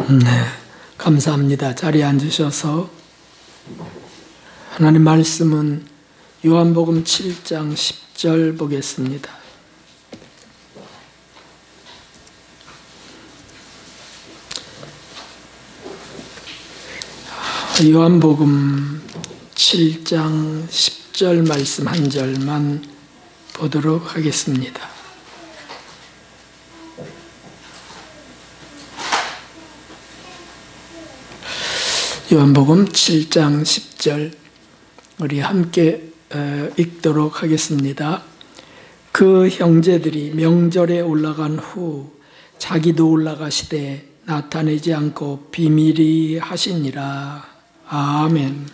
네, 감사합니다. 자리에 앉으셔서 하나님 말씀은 요한복음 7장 10절 보겠습니다. 요한복음 7장 10절 말씀 한 절만 보도록 하겠습니다. 요한복음 7장 10절 우리 함께 읽도록 하겠습니다. 그 형제들이 명절에 올라간 후 자기도 올라가시되 나타내지 않고 비밀히 하시니라. 아멘.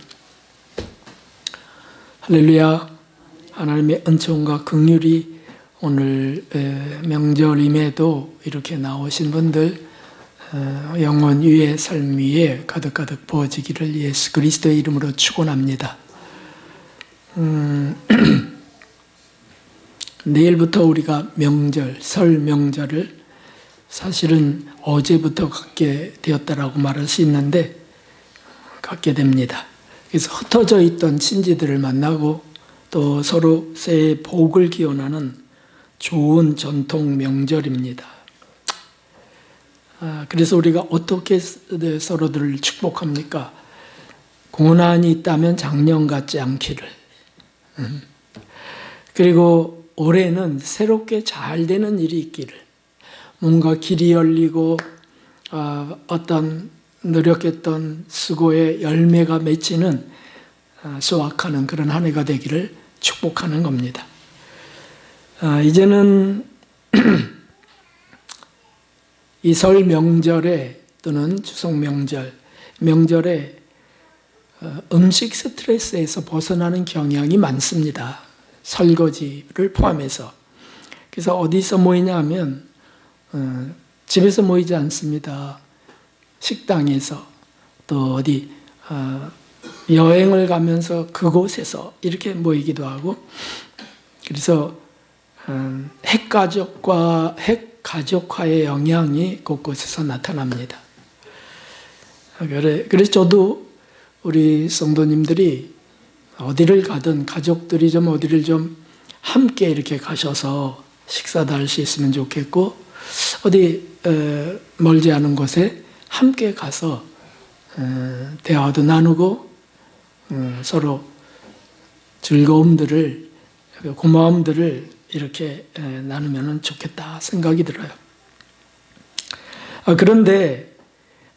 할렐루야. 하나님의 은총과 긍휼이 오늘 명절임에도 이렇게 나오신 분들 영원 위의 삶 위에 가득가득 부어지기를 예수 그리스도의 이름으로 축원합니다. 내일부터 우리가 명절, 설 명절을 사실은 어제부터 갖게 되었다라고 말할 수 있는데 갖게 됩니다. 그래서 흩어져 있던 친지들을 만나고 또 서로 새해 복을 기원하는 좋은 전통 명절입니다. 그래서 우리가 어떻게 서로들을 축복합니까? 고난이 있다면 작년 같지 않기를. 그리고 올해는 새롭게 잘 되는 일이 있기를. 뭔가 길이 열리고 어떤 노력했던 수고의 열매가 맺히는 수확하는 그런 한 해가 되기를 축복하는 겁니다. 이제는 이 설 명절에 또는 추석 명절에 음식 스트레스에서 벗어나는 경향이 많습니다. 설거지를 포함해서. 그래서 어디서 모이냐 하면 집에서 모이지 않습니다. 식당에서 또 어디 여행을 가면서 그곳에서 이렇게 모이기도 하고 그래서 핵가족화의 영향이 곳곳에서 나타납니다. 그래서 저도 우리 성도님들이 어디를 가든 가족들이 좀 어디를 좀 함께 이렇게 가셔서 식사도 할 수 있으면 좋겠고 어디 멀지 않은 곳에 함께 가서 대화도 나누고 서로 즐거움들을 고마움들을 이렇게 나누면 좋겠다 생각이 들어요. 그런데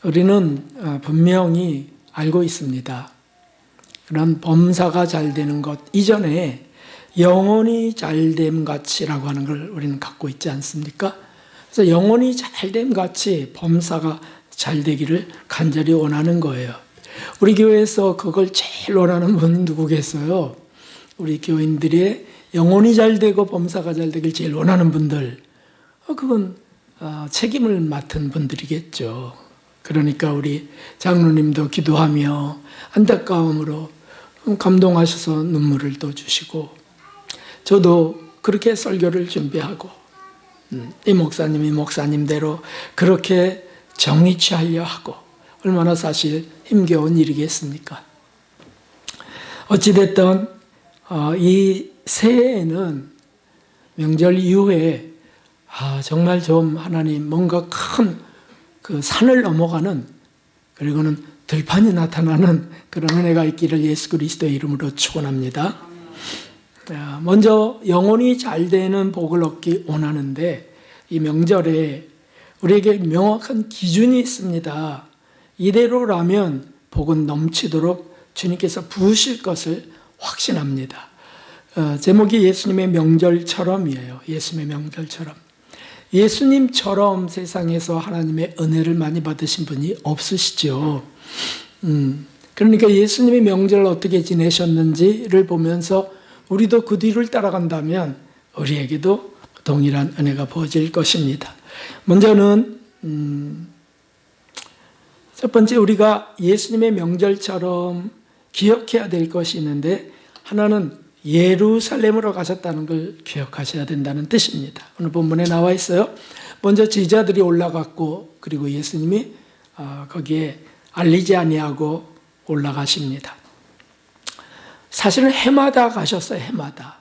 우리는 분명히 알고 있습니다. 그런 범사가 잘 되는 것 이전에 영혼이 잘됨 같이라고 하는 걸 우리는 갖고 있지 않습니까? 그래서 영혼이 잘됨 같이 범사가 잘 되기를 간절히 원하는 거예요. 우리 교회에서 그걸 제일 원하는 분 누구겠어요? 우리 교인들의 영혼이 잘 되고 범사가 잘 되길 제일 원하는 분들, 그건 책임을 맡은 분들이겠죠. 그러니까 우리 장로님도 기도하며 안타까움으로 감동하셔서 눈물을 또 주시고 저도 그렇게 설교를 준비하고 이 목사님이 목사님대로 그렇게 정의 취하려 하고 얼마나 사실 힘겨운 일이겠습니까? 어찌됐든 이 새해에는 명절 이후에 정말 좀 하나님 뭔가 큰 그 산을 넘어가는 그리고는 들판이 나타나는 그런 은혜가 있기를 예수 그리스도의 이름으로 축원합니다. 먼저 영혼이 잘 되는 복을 얻기 원하는데 이 명절에 우리에게 명확한 기준이 있습니다. 이대로라면 복은 넘치도록 주님께서 부으실 것을 확신합니다. 제목이 예수님의 명절처럼이에요. 예수님의 명절처럼. 예수님처럼 세상에서 하나님의 은혜를 많이 받으신 분이 없으시죠. 그러니까 예수님의 명절을 어떻게 지내셨는지를 보면서 우리도 그 뒤를 따라간다면 우리에게도 동일한 은혜가 부어질 것입니다. 먼저는 첫 번째 우리가 예수님의 명절처럼 기억해야 될 것이 있는데 하나는 예루살렘으로 가셨다는 걸 기억하셔야 된다는 뜻입니다. 오늘 본문에 나와 있어요. 먼저 제자들이 올라갔고 그리고 예수님이 거기에 알리지 아니하고 올라가십니다. 사실은 해마다 가셨어요. 해마다.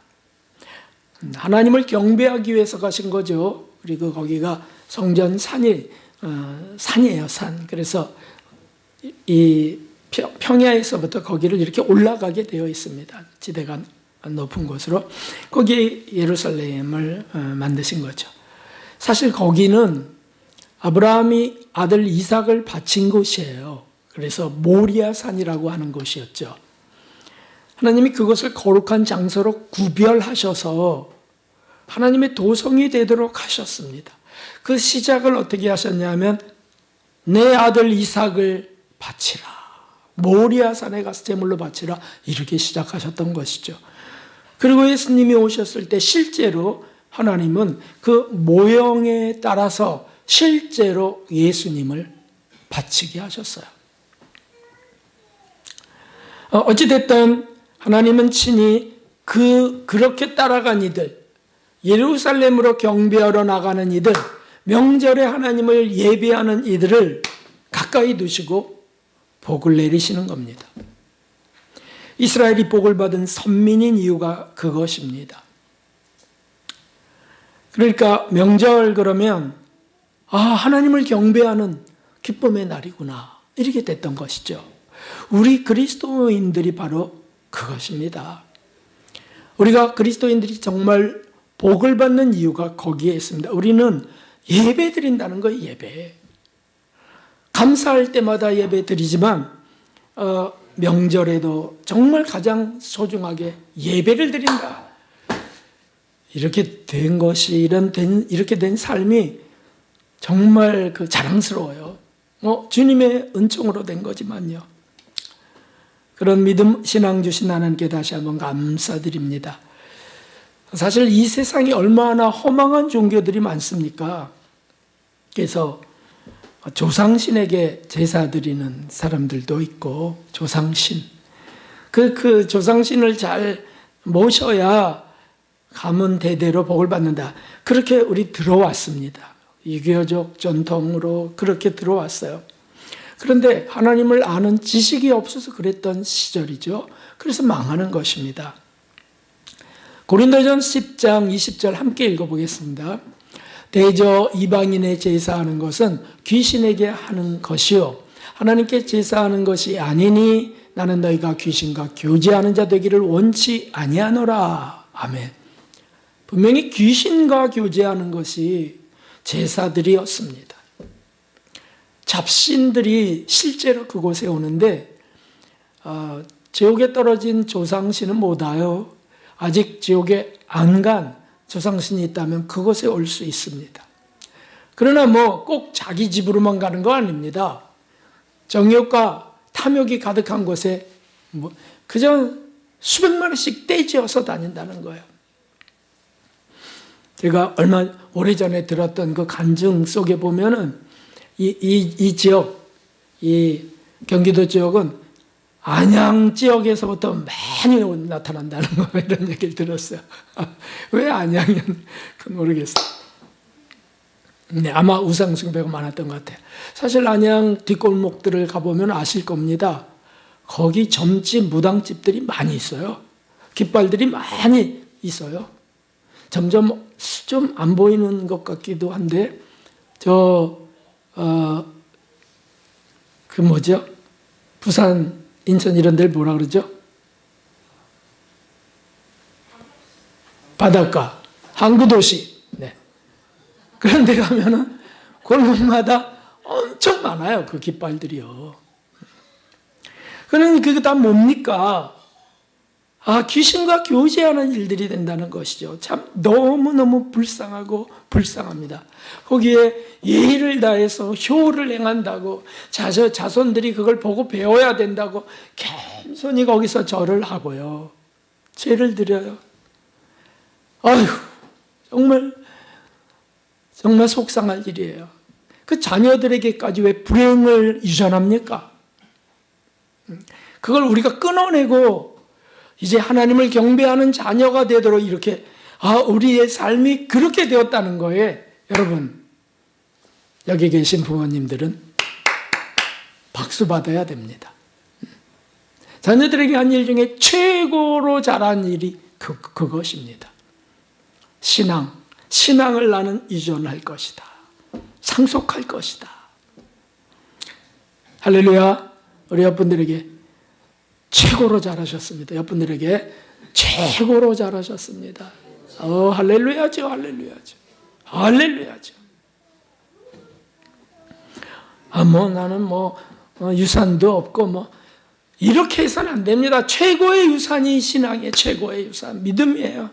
하나님을 경배하기 위해서 가신 거죠. 그리고 거기가 성전 산이에요. 산. 그래서 이 평야에서부터 거기를 이렇게 올라가게 되어 있습니다. 지대가 높은 곳으로. 거기에 예루살렘을 만드신 거죠. 사실 거기는 아브라함이 아들 이삭을 바친 곳이에요. 그래서 모리아 산이라고 하는 곳이었죠. 하나님이 그것을 거룩한 장소로 구별하셔서 하나님의 도성이 되도록 하셨습니다. 그 시작을 어떻게 하셨냐면 내 아들 이삭을 바치라. 모리아 산에 가서 제물로 바치라. 이렇게 시작하셨던 것이죠. 그리고 예수님이 오셨을 때 실제로 하나님은 그 모형에 따라서 실제로 예수님을 바치게 하셨어요. 어찌됐든 하나님은 친히 그렇게 따라간 이들, 예루살렘으로 경배하러 나가는 이들, 명절에 하나님을 예배하는 이들을 가까이 두시고 복을 내리시는 겁니다. 이스라엘이 복을 받은 선민인 이유가 그것입니다. 그러니까 명절 그러면 하나님을 경배하는 기쁨의 날이구나 이렇게 됐던 것이죠. 우리 그리스도인들이 바로 그것입니다. 우리가 그리스도인들이 정말 복을 받는 이유가 거기에 있습니다. 우리는 예배 드린다는 거예요. 예배. 감사할 때마다 예배 드리지만 명절에도 정말 가장 소중하게 예배를 드린다. 이렇게 된 것이 이렇게 된 삶이 정말 자랑스러워요. 주님의 은총으로 된 거지만요. 그런 믿음 신앙 주신 하나님께 다시 한번 감사드립니다. 사실 이 세상에 얼마나 허망한 종교들이 많습니까? 그래서 조상신에게 제사 드리는 사람들도 있고 조상신 그 조상신을 잘 모셔야 가문 대대로 복을 받는다. 그렇게 우리 들어왔습니다. 유교적 전통으로 그렇게 들어왔어요. 그런데 하나님을 아는 지식이 없어서 그랬던 시절이죠. 그래서 망하는 것입니다. 고린도전 10장 20절 함께 읽어보겠습니다. 대저 이방인의 제사하는 것은 귀신에게 하는 것이요 하나님께 제사하는 것이 아니니 나는 너희가 귀신과 교제하는 자 되기를 원치 아니하노라. 아멘. 분명히 귀신과 교제하는 것이 제사들이었습니다. 잡신들이 실제로 그곳에 오는데 지옥에 떨어진 조상신은 못 와요. 아직 지옥에 안 간 조상신이 있다면 그곳에 올 수 있습니다. 그러나 꼭 자기 집으로만 가는 거 아닙니다. 정욕과 탐욕이 가득한 곳에 그저 수백 마리씩 떼지어서 다닌다는 거예요. 제가 얼마 오래전에 들었던 그 간증 속에 보면은 이 지역, 이 경기도 지역은 안양 지역에서부터 많이 나타난다는 거 이런 얘기를 들었어요. 왜 안양이었는지 모르겠어요. 네, 아마 우상숭배가 많았던 것 같아요. 사실 안양 뒷골목들을 가보면 아실 겁니다. 거기 점집, 무당집들이 많이 있어요. 깃발들이 많이 있어요. 점점 좀 안 보이는 것 같기도 한데 부산, 인천 이런 데를 뭐라 그러죠? 바닷가, 항구도시. 네. 그런 데 가면은 골목마다 엄청 많아요. 그 깃발들이요. 그러니 그게 다 뭡니까? 귀신과 교제하는 일들이 된다는 것이죠. 참 너무너무 불쌍하고 불쌍합니다. 거기에 예의를 다해서 효를 행한다고 자손들이 그걸 보고 배워야 된다고 겸손히 거기서 절을 하고요. 죄를 드려요. 정말 속상할 일이에요. 그 자녀들에게까지 왜 불행을 유전합니까? 그걸 우리가 끊어내고 이제 하나님을 경배하는 자녀가 되도록 이렇게 우리의 삶이 그렇게 되었다는 거에 여러분 여기 계신 부모님들은 박수 받아야 됩니다. 자녀들에게 한 일 중에 최고로 잘한 일이 그것입니다. 신앙을 나는 유전할 것이다. 상속할 것이다. 할렐루야. 우리 여러분들에게 최고로 잘하셨습니다. 여러분들에게 최고로 잘하셨습니다. 할렐루야죠. 할렐루야죠. 할렐루야죠. 나는 유산도 없고 이렇게 해서는 안 됩니다. 최고의 유산이 신앙의 최고의 유산, 믿음이에요.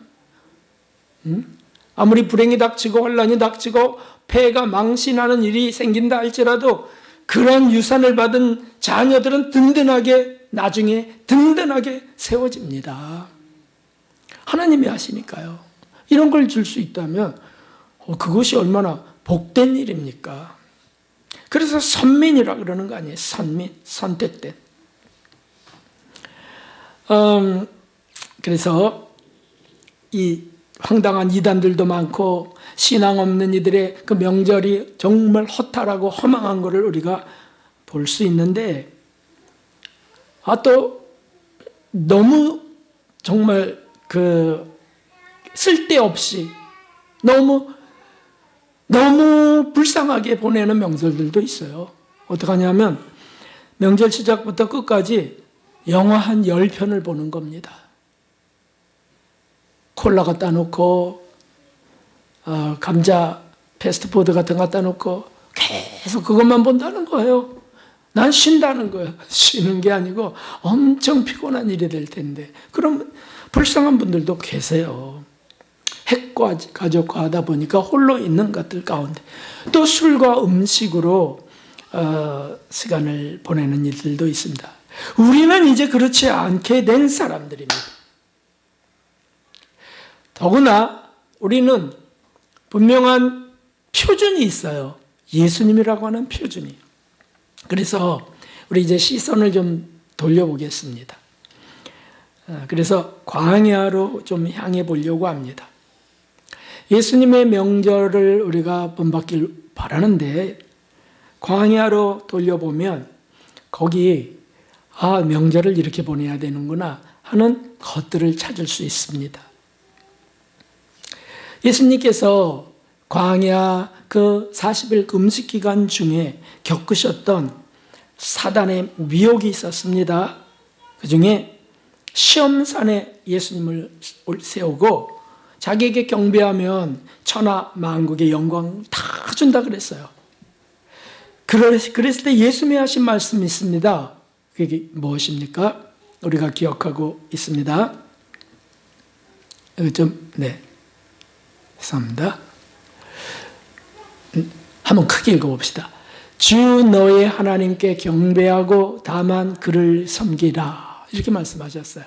아무리 불행이 닥치고 혼란이 닥치고 폐가 망신하는 일이 생긴다 할지라도 그런 유산을 받은 자녀들은 나중에 든든하게 세워집니다. 하나님이 하시니까요. 이런 걸 줄 수 있다면 그것이 얼마나 복된 일입니까? 그래서 선민이라 그러는 거 아니에요. 선택된. 그래서 이 황당한 이단들도 많고 신앙 없는 이들의 그 명절이 정말 허탈하고 허망한 것을 우리가 볼 수 있는데, 또 너무 정말 쓸데없이 너무 불쌍하게 보내는 명절들도 있어요. 어떡하냐면 명절 시작부터 끝까지 영화 한 10편을 보는 겁니다. 콜라 갖다 놓고 감자 패스트푸드 같은 거 갖다 놓고 계속 그것만 본다는 거예요. 난 쉰다는 거예요. 쉬는 게 아니고 엄청 피곤한 일이 될 텐데. 그럼 불쌍한 분들도 계세요. 핵과 가족과 하다 보니까 홀로 있는 것들 가운데 또 술과 음식으로 시간을 보내는 일들도 있습니다. 우리는 이제 그렇지 않게 된 사람들입니다. 더구나 우리는 분명한 표준이 있어요. 예수님이라고 하는 표준이. 그래서 우리 이제 시선을 좀 돌려보겠습니다. 그래서 광야로 좀 향해 보려고 합니다. 예수님의 명절을 우리가 본받길 바라는데 광야로 돌려보면 거기 명절을 이렇게 보내야 되는구나 하는 것들을 찾을 수 있습니다. 예수님께서 광야 그 40일 금식 기간 중에 겪으셨던 사단의 미혹이 있었습니다. 그 중에 시험산에 예수님을 세우고 자기에게 경배하면 천하 만국의 영광 다 준다 그랬어요. 그랬을 때 예수님이 하신 말씀이 있습니다. 그게 무엇입니까? 우리가 기억하고 있습니다. 죄송합니다. 한번 크게 읽어봅시다. 주 너의 하나님께 경배하고 다만 그를 섬기라. 이렇게 말씀하셨어요.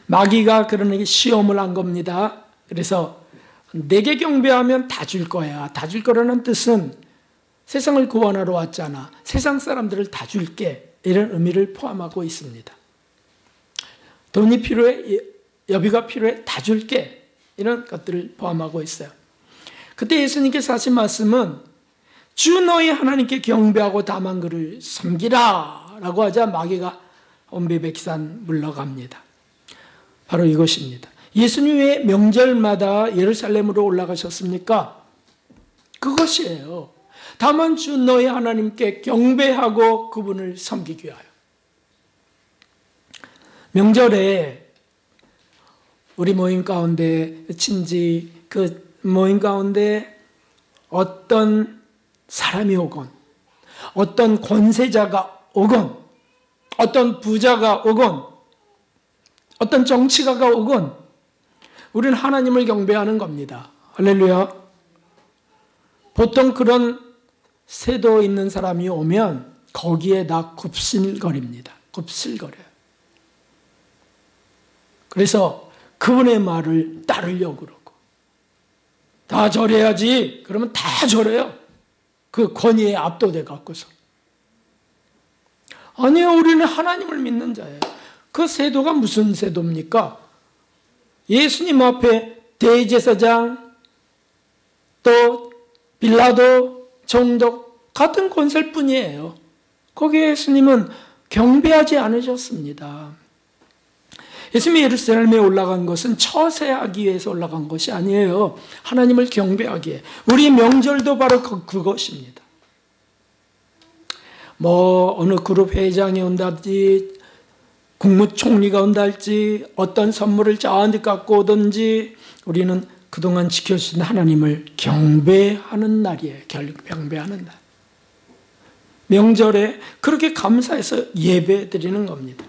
마귀가 그러니 시험을 한 겁니다. 그래서 내게 경배하면 다 줄 거야. 다 줄 거라는 뜻은 세상을 구원하러 왔잖아. 세상 사람들을 다 줄게. 이런 의미를 포함하고 있습니다. 돈이 필요해? 여비가 필요해? 다 줄게. 이런 것들을 포함하고 있어요. 그때 예수님께서 하신 말씀은 주 너희 하나님께 경배하고 다만 그를 섬기라 라고 하자 마귀가 온배백산 물러갑니다. 바로 이것입니다. 예수님 왜 명절마다 예루살렘으로 올라가셨습니까? 그것이에요. 다만 주 너희 하나님께 경배하고 그분을 섬기기 위하여. 명절에 우리 모임 가운데 친지 그 모임 가운데 어떤 사람이 오건 어떤 권세자가 오건 어떤 부자가 오건 어떤 정치가가 오건 우리는 하나님을 경배하는 겁니다. 할렐루야. 보통 그런 세도 있는 사람이 오면 거기에 다 굽실거립니다. 굽실거려요. 그래서 그분의 말을 따르려고 그러고 다 절해야지 그러면 다 절해요. 그 권위에 압도돼 갖고서. 아니요, 우리는 하나님을 믿는 자예요. 그 세도가 무슨 세도입니까? 예수님 앞에 대제사장 또 빌라도 총독 같은 권세일 뿐이에요. 거기에 예수님은 경배하지 않으셨습니다. 예수님이 예루살렘에 올라간 것은 처세하기 위해서 올라간 것이 아니에요. 하나님을 경배하기 위해. 우리 명절도 바로 그것입니다. 어느 그룹 회장이 온다든지 국무총리가 온다 할지 어떤 선물을 저한테 갖고 오든지 우리는 그동안 지켜주신 하나님을 경배하는 날이에요. 경배하는 날. 명절에 그렇게 감사해서 예배 드리는 겁니다.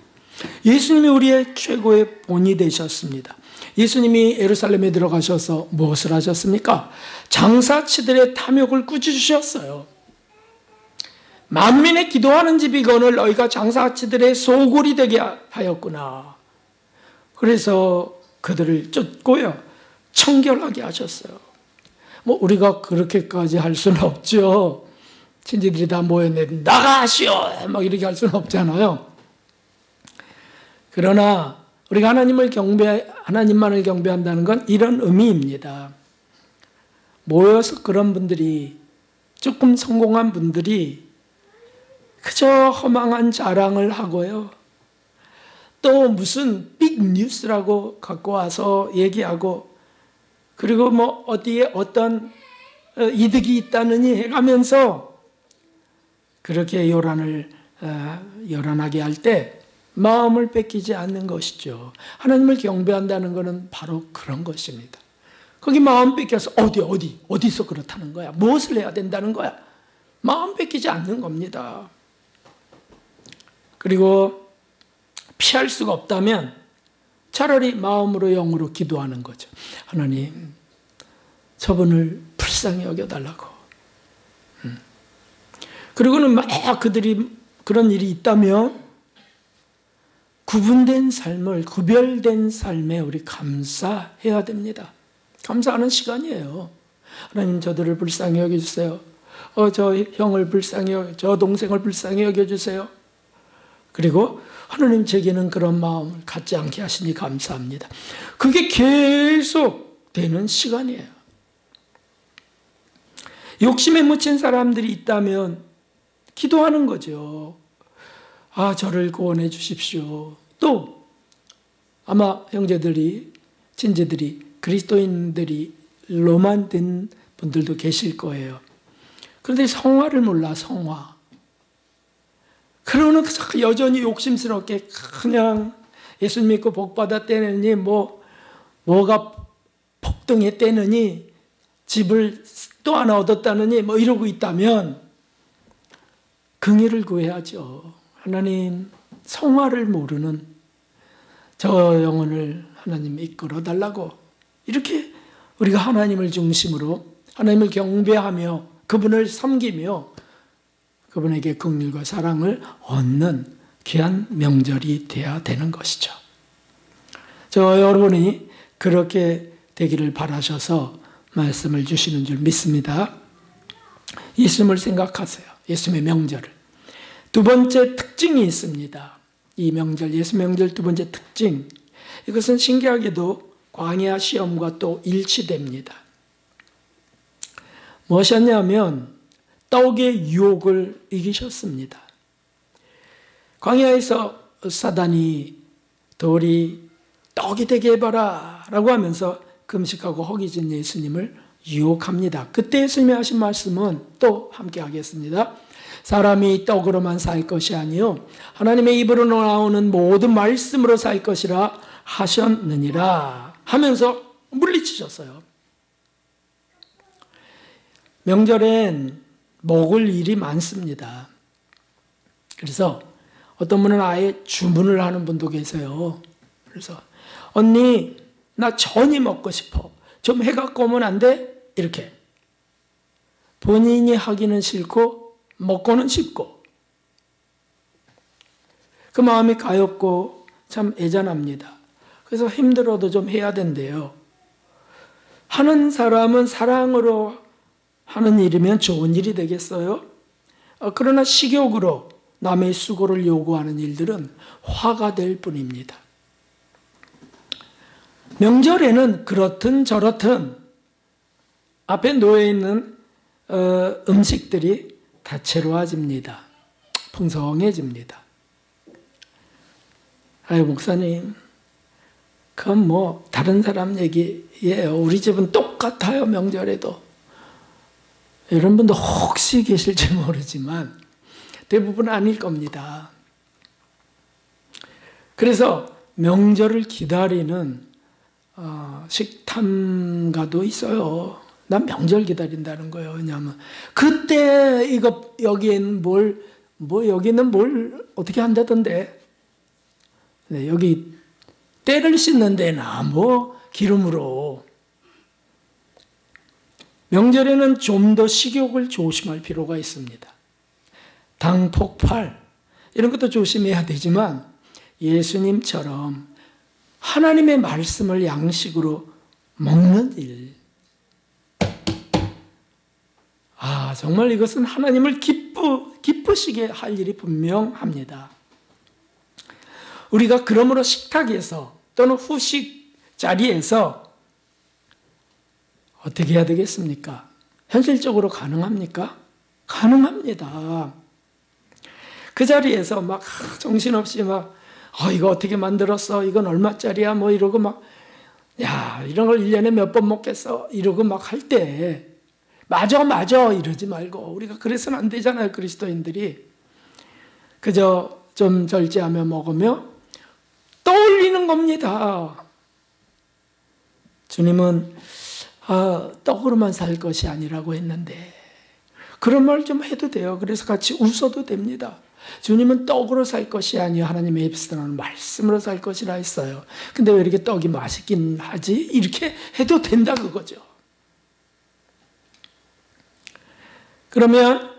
예수님이 우리의 최고의 본이 되셨습니다. 예수님이 예루살렘에 들어가셔서 무엇을 하셨습니까? 장사치들의 탐욕을 꾸짖으셨어요. 만민의 기도하는 집이거늘 너희가 장사치들의 소굴이 되게 하였구나. 그래서 그들을 쫓고요, 청결하게 하셨어요. 우리가 그렇게까지 할 수는 없죠. 친지들이 다 모였는데 나가시오! 막 이렇게 할 수는 없잖아요. 그러나 우리가 하나님만을 경배한다는 건 이런 의미입니다. 모여서 그런 분들이, 조금 성공한 분들이 그저 허망한 자랑을 하고요, 또 무슨 빅 뉴스라고 갖고 와서 얘기하고, 그리고 어디에 어떤 이득이 있다느니 해가면서 그렇게 요란하게 할 때 마음을 뺏기지 않는 것이죠. 하나님을 경배한다는 것은 바로 그런 것입니다. 거기 마음 뺏겨서 어디서 그렇다는 거야? 무엇을 해야 된다는 거야? 마음 뺏기지 않는 겁니다. 그리고 피할 수가 없다면 차라리 마음으로 영으로 기도하는 거죠. 하나님, 저분을 불쌍히 여겨달라고. 그리고는 막 그들이 그런 일이 있다면 구별된 삶에 우리 감사해야 됩니다. 감사하는 시간이에요. 하나님, 저들을 불쌍히 여겨주세요. 저 형을 저 동생을 불쌍히 여겨주세요. 그리고 하나님, 제게는 그런 마음을 갖지 않게 하시니 감사합니다. 그게 계속 되는 시간이에요. 욕심에 묻힌 사람들이 있다면 기도하는 거죠. 저를 구원해 주십시오. 또 아마 형제들이, 친지들이, 그리스도인들이로만 된 분들도 계실 거예요. 그런데 성화를 몰라, 성화. 그러는 여전히 욕심스럽게 그냥 예수 믿고 복 받았다느니 뭐가 폭등했다느니 집을 또 하나 얻었다느니 이러고 있다면 긍휼을 구해야죠. 하나님, 성화를 모르는 저 영혼을 하나님 이끌어 달라고. 이렇게 우리가 하나님을 중심으로 하나님을 경배하며 그분을 섬기며 그분에게 긍휼과 사랑을 얻는 귀한 명절이 되어야 되는 것이죠. 여러분이 그렇게 되기를 바라셔서 말씀을 주시는 줄 믿습니다. 예수님을 생각하세요. 예수님의 명절을. 두 번째 특징이 있습니다. 이 명절, 예수 명절 두 번째 특징. 이것은 신기하게도 광야 시험과 또 일치됩니다. 무엇이었냐면 떡의 유혹을 이기셨습니다. 광야에서 사단이 돌이 떡이 되게 해봐라 라고 하면서 금식하고 허기진 예수님을 유혹합니다. 그때 예수님이 하신 말씀은 또 함께 하겠습니다. 사람이 떡으로만 살 것이 아니요 하나님의 입으로 나오는 모든 말씀으로 살 것이라 하셨느니라 하면서 물리치셨어요. 명절엔 먹을 일이 많습니다. 그래서 어떤 분은 아예 주문을 하는 분도 계세요. 그래서 언니, 나 전이 먹고 싶어. 좀 해갖고 오면 안 돼? 이렇게. 본인이 하기는 싫고 먹고는 싶고 그 마음이 가엾고 참 애잔합니다. 그래서 힘들어도 좀 해야 된대요. 하는 사람은 사랑으로 하는 일이면 좋은 일이 되겠어요? 그러나 식욕으로 남의 수고를 요구하는 일들은 화가 될 뿐입니다. 명절에는 그렇든 저렇든 앞에 놓여 있는 음식들이 다채로워집니다. 풍성해집니다. 아유, 목사님, 그건 뭐 다른 사람 얘기예요. 우리 집은 똑같아요, 명절에도. 이런 분도 혹시 계실지 모르지만 대부분 아닐 겁니다. 그래서 명절을 기다리는 식탐가도 있어요. 난 명절 기다린다는 거예요. 왜냐하면 그때 이거 여기는 여기는 뭘 어떻게 한다던데. 네, 여기 때를 씻는 데나 뭐 기름으로. 명절에는 좀 더 식욕을 조심할 필요가 있습니다. 당 폭발 이런 것도 조심해야 되지만 예수님처럼 하나님의 말씀을 양식으로 먹는 일. 정말 이것은 하나님을 기쁘시게 할 일이 분명합니다. 우리가 그러므로 식탁에서 또는 후식 자리에서 어떻게 해야 되겠습니까? 현실적으로 가능합니까? 가능합니다. 그 자리에서 막 정신없이 이거 어떻게 만들었어? 이건 얼마짜리야? 뭐 이러고 이런 걸 1년에 몇 번 먹겠어? 이러고 할 때, 맞아 이러지 말고, 우리가 그래서는 안 되잖아요, 그리스도인들이. 그저 좀 절제하며 먹으며 떠올리는 겁니다. 주님은 떡으로만 살 것이 아니라고 했는데, 그런 말 좀 해도 돼요. 그래서 같이 웃어도 됩니다. 주님은 떡으로 살 것이 아니요 하나님의 입에서 나오는 말씀으로 살 것이라 했어요. 근데 왜 이렇게 떡이 맛있긴 하지? 이렇게 해도 된다 그거죠. 그러면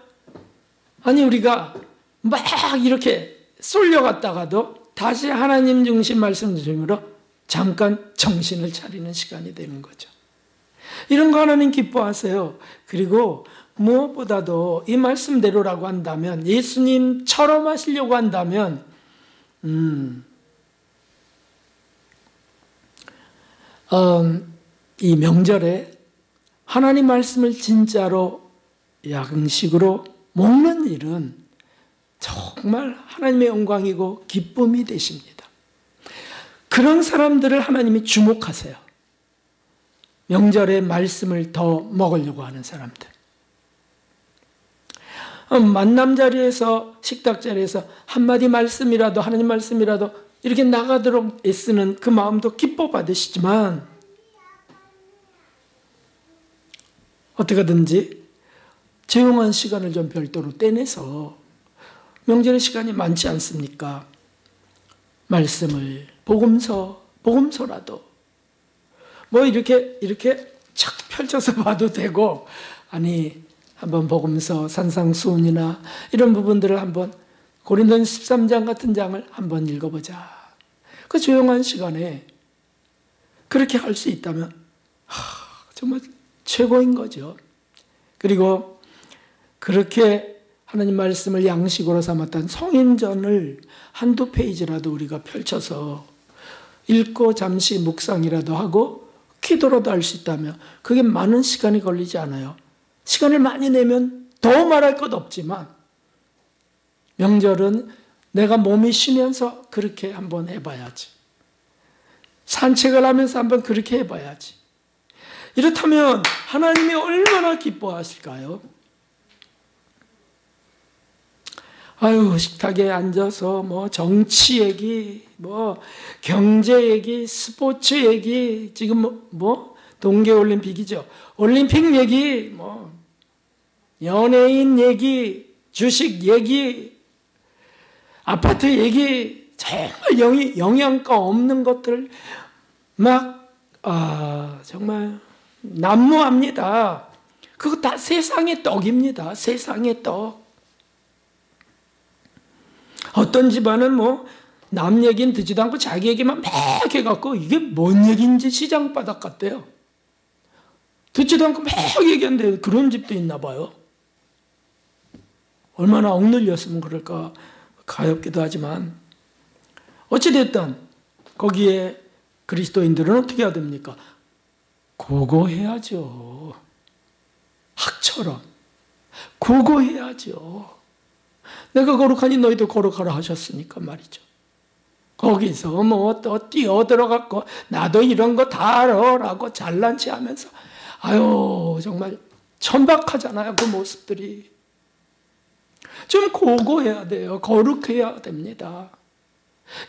우리가 막 이렇게 쏠려갔다가도 다시 하나님 중심 말씀 중심으로 잠깐 정신을 차리는 시간이 되는 거죠. 이런 거 하나님 기뻐하세요. 그리고 무엇보다도 이 말씀대로라고 한다면, 예수님처럼 하시려고 한다면 이 명절에 하나님 말씀을 진짜로 양식으로 먹는 일은 정말 하나님의 영광이고 기쁨이 되십니다. 그런 사람들을 하나님이 주목하세요. 명절에 말씀을 더 먹으려고 하는 사람들. 만남 자리에서, 식탁 자리에서 한마디 말씀이라도, 하나님 말씀이라도 이렇게 나가도록 애쓰는 그 마음도 기뻐 받으시지만, 어떻게든지 조용한 시간을 좀 별도로 떼내서, 명절의 시간이 많지 않습니까? 말씀을, 복음서라도 이렇게 착 펼쳐서 봐도 되고, 한번 복음서, 산상수훈이나 이런 부분들을 한번 고린도전 13장 같은 장을 한번 읽어보자. 그 조용한 시간에 그렇게 할 수 있다면 정말 최고인 거죠. 그리고 그렇게 하나님 말씀을 양식으로 삼았던 성인전을 한두 페이지라도 우리가 펼쳐서 읽고 잠시 묵상이라도 하고 기도라도 할 수 있다면 그게 많은 시간이 걸리지 않아요. 시간을 많이 내면 더 말할 것 없지만, 명절은 내가 몸이 쉬면서 그렇게 한번 해봐야지. 산책을 하면서 한번 그렇게 해봐야지. 이렇다면 하나님이 얼마나 기뻐하실까요? 식탁에 앉아서 정치 얘기, 경제 얘기, 스포츠 얘기, 지금 동계올림픽이죠. 올림픽 얘기, 연예인 얘기, 주식 얘기, 아파트 얘기, 정말 영양가 없는 것들 정말 난무합니다. 그거 다 세상의 떡입니다. 세상의 떡. 어떤 집안은 남 얘기는 듣지도 않고 자기 얘기만 막 해갖고 이게 뭔 얘기인지 시장바닥 같대요. 듣지도 않고 막 얘기하는데 그런 집도 있나 봐요. 얼마나 억눌렸으면 그럴까 가엾기도 하지만, 어찌됐든 거기에 그리스도인들은 어떻게 해야 됩니까? 고고해야죠. 학처럼 고고해야죠. 내가 거룩하니 너희도 거룩하라 하셨으니까 말이죠. 거기서 뭐 또 뛰어들어갖고 나도 이런 거 다 알아라고 잘난 체 하면서 아유 정말 천박하잖아요. 그 모습들이. 좀 고고해야 돼요. 거룩해야 됩니다.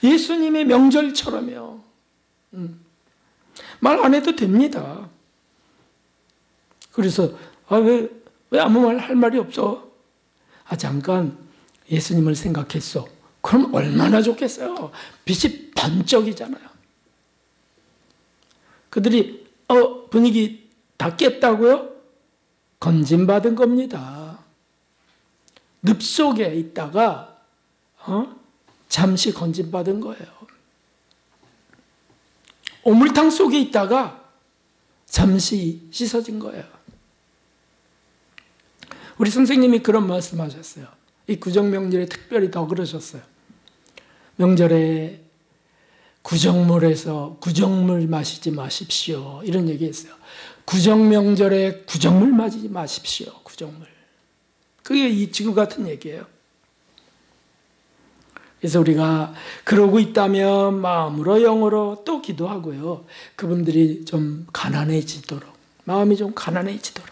예수님의 명절처럼요. 말 안 해도 됩니다. 그래서 왜 아무 말 할 말이 없어? 잠깐 예수님을 생각했어. 그럼 얼마나 좋겠어요. 빛이 번쩍이잖아요. 그들이 분위기 다 깼다고요? 건진받은 겁니다. 늪 속에 있다가 잠시 건진받은 거예요. 오물탕 속에 있다가 잠시 씻어진 거예요. 우리 선생님이 그런 말씀하셨어요. 이 구정명절에 특별히 더 그러셨어요. 명절에 구정물에서 구정물 마시지 마십시오. 이런 얘기했어요. 구정명절에 구정물 마시지 마십시오. 구정물. 그게 이 지구 같은 얘기예요. 그래서 우리가 그러고 있다면 마음으로 영으로 또 기도하고요. 그분들이 좀 가난해지도록, 마음이 좀 가난해지도록,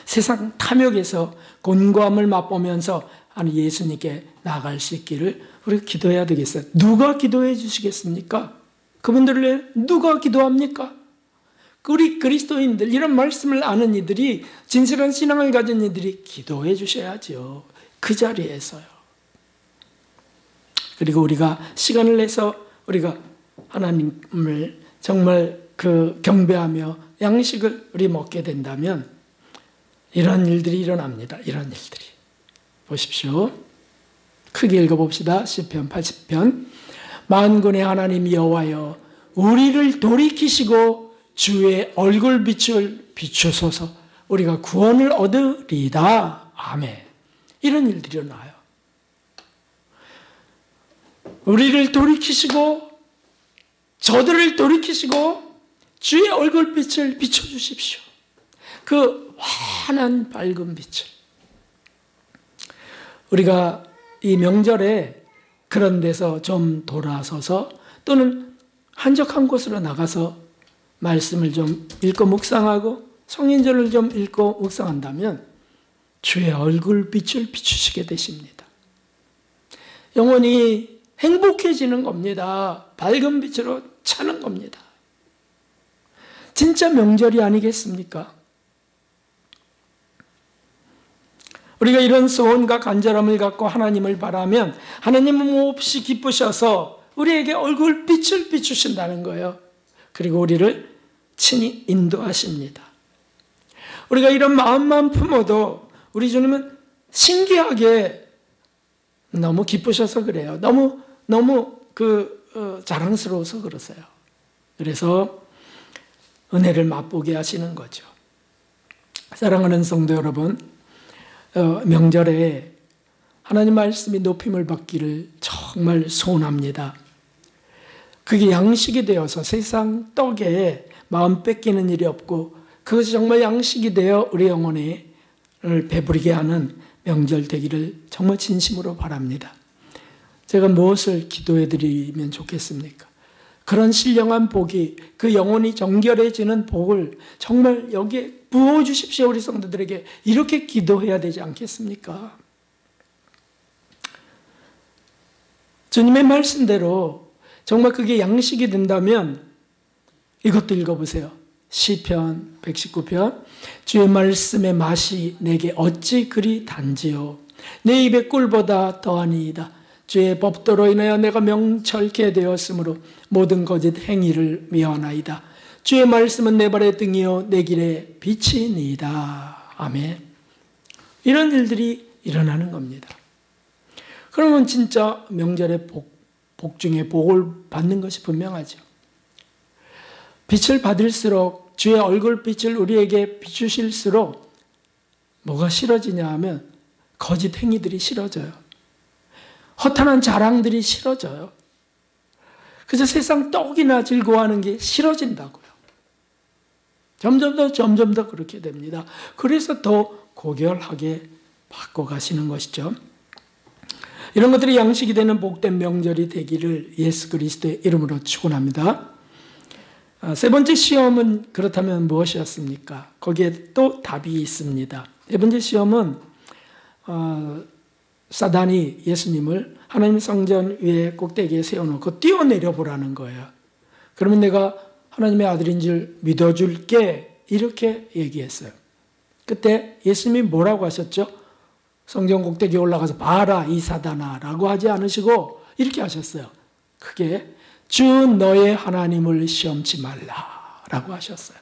세상 탐욕에서 곤고함을 맛보면서 예수님께 나아갈 수 있기를 우리가 기도해야 되겠어요. 누가 기도해 주시겠습니까? 그분들을 위해 누가 기도합니까? 우리 그리스도인들, 이런 말씀을 아는 이들이, 진실한 신앙을 가진 이들이 기도해 주셔야죠. 그 자리에서요. 그리고 우리가 시간을 내서 우리가 하나님을 정말 경배하며 양식을 우리 먹게 된다면 이런 일들이 일어납니다. 이런 일들이. 보십시오. 크게 읽어봅시다. 시편 80편. 만군의 하나님 여호와여, 우리를 돌이키시고 주의 얼굴빛을 비추소서. 우리가 구원을 얻으리이다. 아멘. 이런 일들이 일어나요. 우리를 돌이키시고 저들을 돌이키시고 주의 얼굴빛을 비춰주십시오. 그 환한 밝은 빛을. 우리가 이 명절에 그런 데서 좀 돌아서서 또는 한적한 곳으로 나가서 말씀을 좀 읽고 묵상하고 성인절을 좀 읽고 묵상한다면 주의 얼굴빛을 비추시게 되십니다. 영혼이 행복해지는 겁니다. 밝은 빛으로 차는 겁니다. 진짜 명절이 아니겠습니까? 우리가 이런 소원과 간절함을 갖고 하나님을 바라면 하나님은 몹시 기쁘셔서 우리에게 얼굴빛을 비추신다는 거예요. 그리고 우리를 친히 인도하십니다. 우리가 이런 마음만 품어도 우리 주님은 신기하게 너무 기쁘셔서 그래요. 너무 자랑스러워서 그러세요. 그래서 은혜를 맛보게 하시는 거죠. 사랑하는 성도 여러분, 명절에 하나님 말씀이 높임을 받기를 정말 소원합니다. 그게 양식이 되어서 세상 떡에 마음 뺏기는 일이 없고 그것이 정말 양식이 되어 우리 영혼을 배부르게 하는 명절 되기를 정말 진심으로 바랍니다. 제가 무엇을 기도해 드리면 좋겠습니까? 그런 신령한 복이, 그 영혼이 정결해지는 복을 정말 여기에 부어주십시오. 우리 성도들에게 이렇게 기도해야 되지 않겠습니까? 주님의 말씀대로 정말 그게 양식이 된다면 이것도 읽어보세요. 시편 119편. 주의 말씀의 맛이 내게 어찌 그리 단지요. 내 입의 꿀보다 더하니이다. 주의 법도로 인하여 내가 명철케 되었으므로 모든 거짓 행위를 미워하나이다. 주의 말씀은 내 발의 등이요 내 길의 빛이니이다. 아멘. 이런 일들이 일어나는 겁니다. 그러면 진짜 명절의 복 중에 복을 받는 것이 분명하죠. 빛을 받을수록, 주의 얼굴빛을 우리에게 비추실수록 뭐가 싫어지냐 하면 거짓 행위들이 싫어져요. 허탄한 자랑들이 싫어져요. 그래서 세상 떡이나 즐거워하는 게 싫어진다고요. 점점 더 그렇게 됩니다. 그래서 더 고결하게 바꿔가시는 것이죠. 이런 것들이 양식이 되는 복된 명절이 되기를 예수 그리스도의 이름으로 축원합니다. 세 번째 시험은 그렇다면 무엇이었습니까? 거기에 또 답이 있습니다. 세 번째 시험은 사단이 예수님을 하나님 성전 위에 꼭대기에 세워놓고 뛰어내려 보라는 거예요. 그러면 내가 하나님의 아들인 줄 믿어줄게, 이렇게 얘기했어요. 그때 예수님이 뭐라고 하셨죠? 성전 꼭대기에 올라가서 봐라 이 사단아 라고 하지 않으시고 이렇게 하셨어요. 크게 주 너의 하나님을 시험치 말라 라고 하셨어요.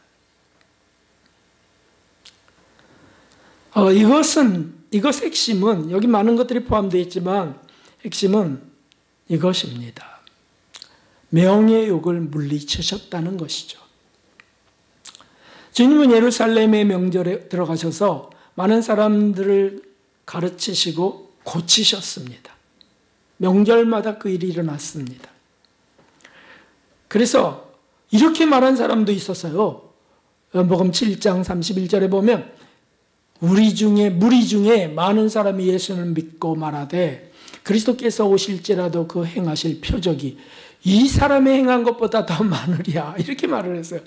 이것 핵심은, 여기 많은 것들이 포함되어 있지만 핵심은 이것입니다. 명예욕을 물리치셨다는 것이죠. 주님은 예루살렘의 명절에 들어가셔서 많은 사람들을 가르치시고 고치셨습니다. 명절마다 그 일이 일어났습니다. 그래서 이렇게 말한 사람도 있었어요. 요한복음 7장 31절에 보면 무리 중에 많은 사람이 예수를 믿고 말하되 그리스도께서 오실지라도 그 행하실 표적이 이 사람의 행한 것보다 더 많으리야, 이렇게 말을 했어요.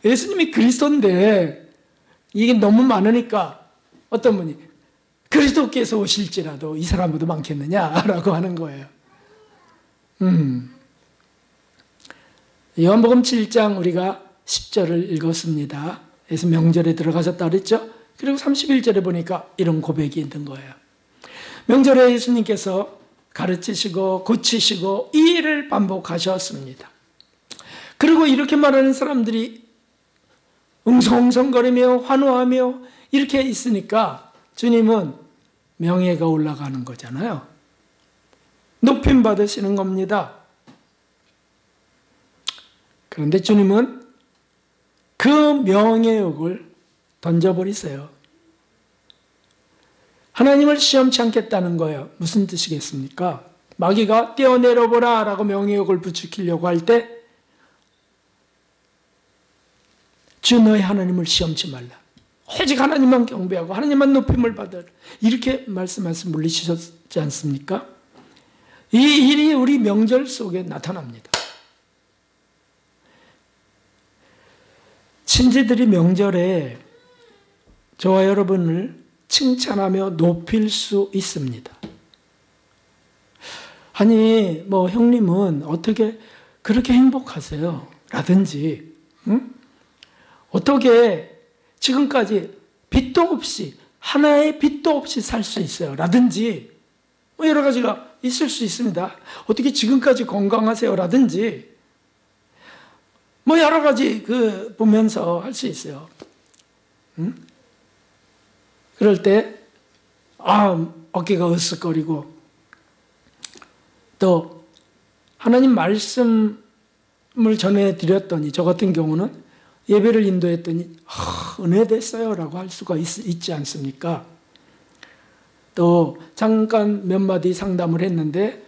예수님이 그리스도인데 이게 너무 많으니까 어떤 분이 그리스도께서 오실지라도 이 사람보다 많겠느냐라고 하는 거예요. 요한복음 7장 우리가 10절을 읽었습니다. 그래서 명절에 들어가셨다 그랬죠. 그리고 31절에 보니까 이런 고백이 있는 거예요. 명절에 예수님께서 가르치시고 고치시고 이 일을 반복하셨습니다. 그리고 이렇게 말하는 사람들이 웅성웅성거리며 환호하며 이렇게 있으니까 주님은 명예가 올라가는 거잖아요. 높임 받으시는 겁니다. 그런데 주님은 그 명예욕을 던져버리세요. 하나님을 시험치 않겠다는 거예요. 무슨 뜻이겠습니까? 마귀가 떼어내려보라 라고 명예욕을 부추기려고 할 때 주 너의 하나님을 시험치 말라. 오직 하나님만 경배하고 하나님만 높임을 받으라. 이렇게 말씀하셔서 물리치셨지 않습니까? 이 일이 우리 명절 속에 나타납니다. 친지들이 명절에 저와 여러분을 칭찬하며 높일 수 있습니다. 아니, 형님은 어떻게 그렇게 행복하세요? 라든지, 어떻게 지금까지 빚도 없이, 하나의 빚도 없이 살 수 있어요? 라든지, 여러 가지가 있을 수 있습니다. 어떻게 지금까지 건강하세요? 라든지, 여러 가지 보면서 할 수 있어요. 그럴 때, 어깨가 으쓱거리고, 또, 하나님 말씀을 전해드렸더니, 저 같은 경우는 예배를 인도했더니, 은혜됐어요 라고 할 수가 있지 않습니까? 또, 잠깐 몇 마디 상담을 했는데,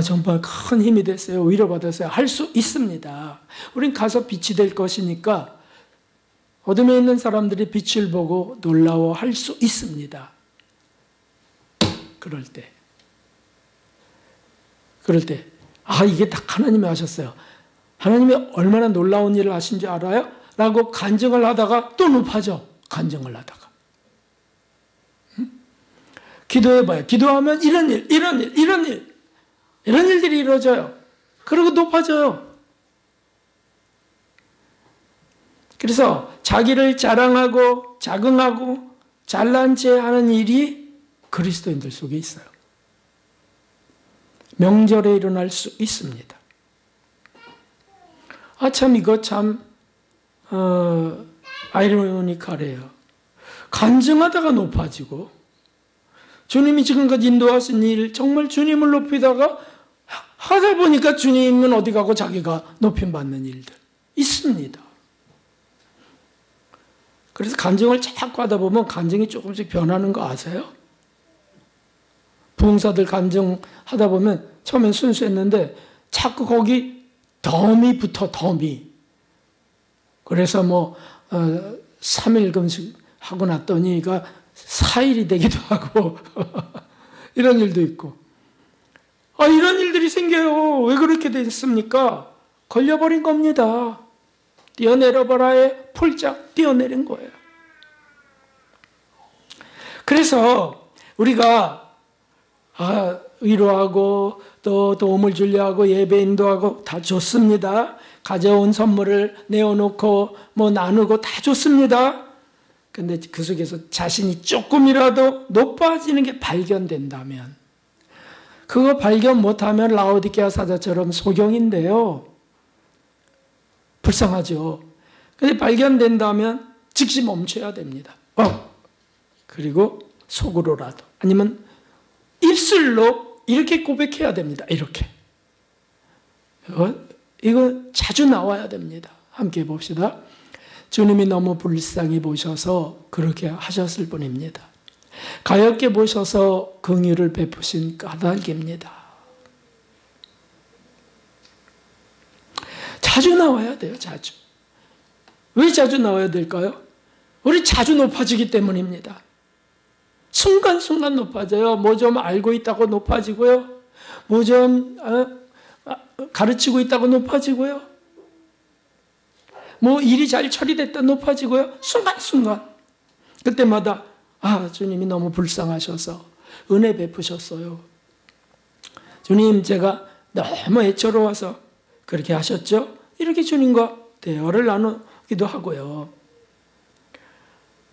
정말 큰 힘이 됐어요. 위로받았어요. 할 수 있습니다. 우린 가서 빛이 될 것이니까, 어둠에 있는 사람들이 빛을 보고 놀라워할 수 있습니다. 그럴 때, 이게 다 하나님이 하셨어요. 하나님이 얼마나 놀라운 일을 하신 줄 알아요? 라고 간증을 하다가 또 높아져. 간증을 하다가. 기도해봐요. 기도하면 이런 일들이 이루어져요. 그리고 높아져요. 그래서 자기를 자랑하고 자긍하고 잘난 체 하는 일이 그리스도인들 속에 있어요. 명절에 일어날 수 있습니다. 이거 참 아이러니컬해요. 간증하다가 높아지고 주님이 지금까지 인도하신 일, 정말 주님을 높이다가 하다 보니까 주님은 어디 가고 자기가 높임받는 일들 있습니다. 그래서 간증을 자꾸 하다 보면 간증이 조금씩 변하는 거 아세요? 부흥사들 간증하다 보면 처음엔 순수했는데 자꾸 거기 덤이 붙어, 덤이. 그래서 3일 금식 하고 났더니 사일이 되기도 하고 이런 일도 있고. 이런 일들이 생겨요. 왜 그렇게 됐습니까? 걸려버린 겁니다. 뛰어내려봐라에 폴짝 뛰어내린 거예요. 그래서 우리가 위로하고 또 도움을 주려 하고 예배 인도하고 다 좋습니다. 가져온 선물을 내어놓고 나누고 다 좋습니다. 근데 그 속에서 자신이 조금이라도 높아지는 게 발견된다면, 그거 발견 못하면 라오디게아 사자처럼 소경인데요. 불쌍하죠. 근데 발견된다면 즉시 멈춰야 됩니다. 그리고 속으로라도, 아니면 입술로 이렇게 고백해야 됩니다. 이렇게. 이거 자주 나와야 됩니다. 함께 봅시다. 주님이 너무 불쌍히 보셔서 그렇게 하셨을 뿐입니다. 가엾게 보셔서 긍휼을 베푸신 까닭입니다. 자주 나와야 돼요. 자주. 왜 자주 나와야 될까요? 우리 자주 높아지기 때문입니다. 순간순간 높아져요. 뭐 좀 알고 있다고 높아지고요. 뭐 좀 가르치고 있다고 높아지고요. 뭐 일이 잘 처리됐다 높아지고요. 순간순간. 그때마다 주님이 너무 불쌍하셔서 은혜 베푸셨어요. 주님, 제가 너무 애처로워서 그렇게 하셨죠? 이렇게 주님과 대화를 나누기도 하고요.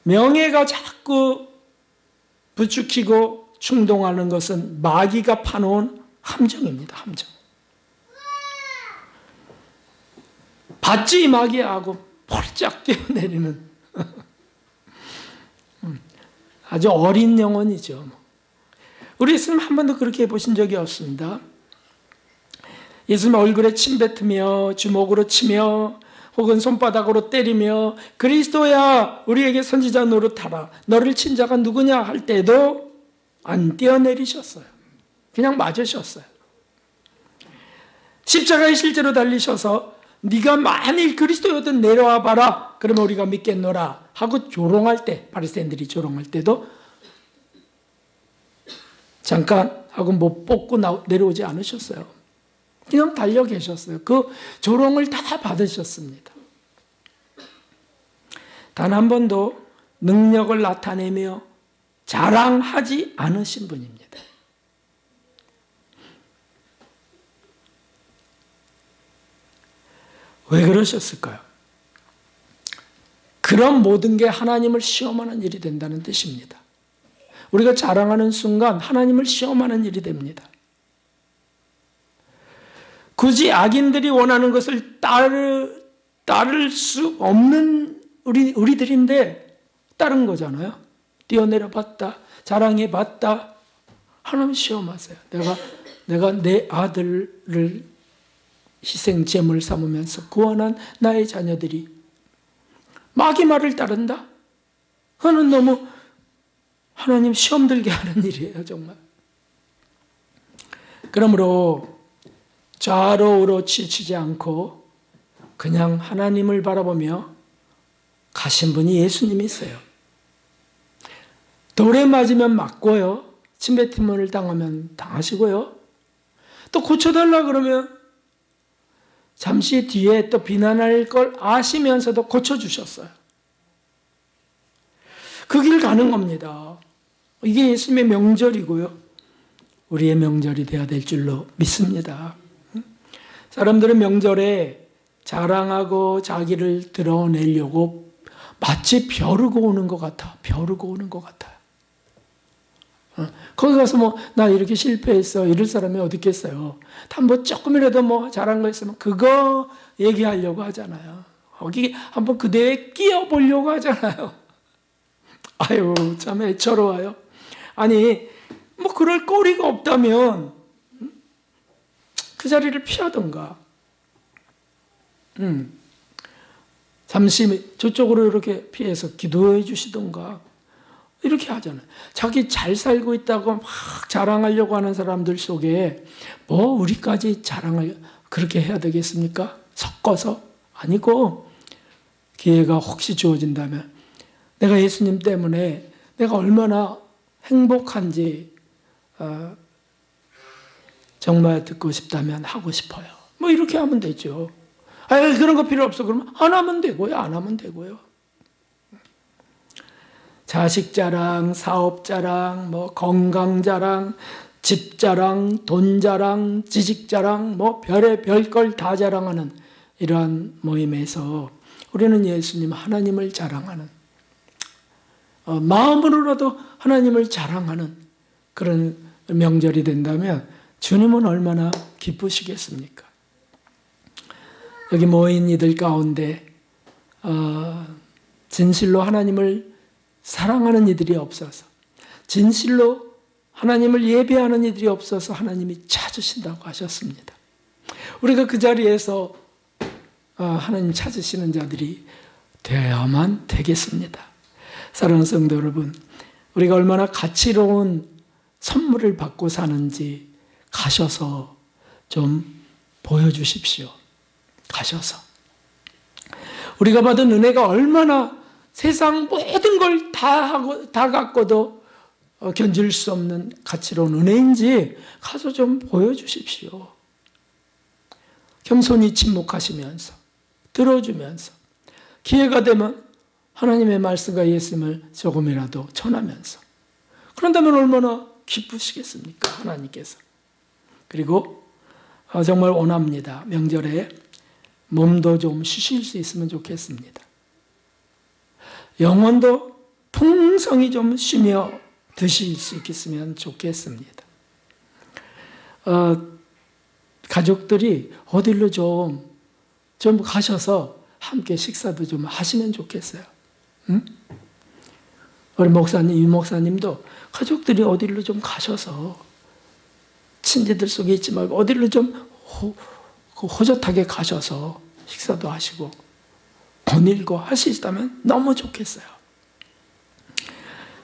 명예가 자꾸 부추기고 충동하는 것은 마귀가 파놓은 함정입니다. 함정. 받지 마귀하고 폴짝 뛰어내리는 아주 어린 영혼이죠. 우리 예수님 한 번도 그렇게 해보신 적이 없습니다. 예수님 얼굴에 침 뱉으며 주먹으로 치며 혹은 손바닥으로 때리며 그리스도야 우리에게 선지자 노릇하라, 너를 친 자가 누구냐 할 때도 안 뛰어내리셨어요. 그냥 맞으셨어요. 십자가에 실제로 달리셔서 네가 만일 그리스도였든 내려와 봐라, 그러면 우리가 믿겠노라 하고 조롱할 때, 바리새인들이 조롱할 때도 잠깐 하고 못 뽑고 내려오지 않으셨어요. 그냥 달려 계셨어요. 그 조롱을 다 받으셨습니다. 단 한 번도 능력을 나타내며 자랑하지 않으신 분입니다. 왜 그러셨을까요? 그런 모든 게 하나님을 시험하는 일이 된다는 뜻입니다. 우리가 자랑하는 순간 하나님을 시험하는 일이 됩니다. 굳이 악인들이 원하는 것을 따를 수 없는 우리들인데 따른 거잖아요. 뛰어내려 봤다, 자랑해 봤다. 하나님 시험하세요. 내가 내 아들을 희생 제물 삼으면서 구원한 나의 자녀들이 마귀 말을 따른다? 그거는 너무 하나님 시험 들게 하는 일이에요, 정말. 그러므로 좌로 우로 치치지 않고 그냥 하나님을 바라보며 가신 분이 예수님이세요. 돌에 맞으면 맞고요. 침뱉음을 당하면 당하시고요. 또 고쳐달라 그러면 잠시 뒤에 또 비난할 걸 아시면서도 고쳐주셨어요. 그 길 가는 겁니다. 이게 예수님의 명절이고요. 우리의 명절이 되어야 될 줄로 믿습니다. 사람들은 명절에 자랑하고 자기를 드러내려고 마치 벼르고 오는 것 같아. 벼르고 오는 것 같아요. 거기 가서 나 이렇게 실패했어 이럴 사람이 어디 있겠어요. 다 조금이라도 잘한 거 있으면 그거 얘기하려고 하잖아요. 거기 한번 그 대회에 끼어보려고 하잖아요. 아유, 참 애처로워요. 아니, 그럴 거리가 없다면 그 자리를 피하던가. 잠시 저쪽으로 이렇게 피해서 기도해 주시던가. 이렇게 하잖아요. 자기 잘 살고 있다고 막 자랑하려고 하는 사람들 속에 우리까지 자랑을 그렇게 해야 되겠습니까? 섞어서? 아니고 기회가 혹시 주어진다면 내가 예수님 때문에 내가 얼마나 행복한지 정말 듣고 싶다면 하고 싶어요. 뭐 이렇게 하면 되죠. 그런 거 필요 없어. 그러면 안 하면 되고요. 안 하면 되고요. 자식 자랑, 사업 자랑, 뭐 건강 자랑, 집 자랑, 돈 자랑, 지식 자랑, 뭐 별걸 다 자랑하는 이러한 모임에서 우리는 예수님 하나님을 자랑하는, 마음으로라도 하나님을 자랑하는 그런 명절이 된다면 주님은 얼마나 기쁘시겠습니까? 여기 모인 이들 가운데 진실로 하나님을 사랑하는 이들이 없어서, 진실로 하나님을 예배하는 이들이 없어서 하나님이 찾으신다고 하셨습니다. 우리가 그 자리에서 하나님 찾으시는 자들이 되어야만 되겠습니다. 사랑하는 성도 여러분, 우리가 얼마나 가치로운 선물을 받고 사는지 가셔서 좀 보여주십시오. 가셔서. 우리가 받은 은혜가 얼마나 세상 모든 걸 다 갖고도 견줄 수 없는 가치로운 은혜인지 가서 좀 보여주십시오. 겸손히 침묵하시면서, 들어주면서, 기회가 되면 하나님의 말씀과 예수님을 조금이라도 전하면서, 그런다면 얼마나 기쁘시겠습니까? 하나님께서. 그리고 정말 원합니다. 명절에 몸도 좀 쉬실 수 있으면 좋겠습니다. 영혼도 풍성히 좀 쉬며 드실 수 있겠으면 좋겠습니다. 가족들이 어디로 좀 가셔서 함께 식사도 좀 하시면 좋겠어요. 응? 우리 목사님, 유 목사님도 가족들이 어디로 좀 가셔서 친지들 속에 있지 말고 어디로 좀 호젓하게 가셔서 식사도 하시고 거닐고 할 수 있다면 너무 좋겠어요.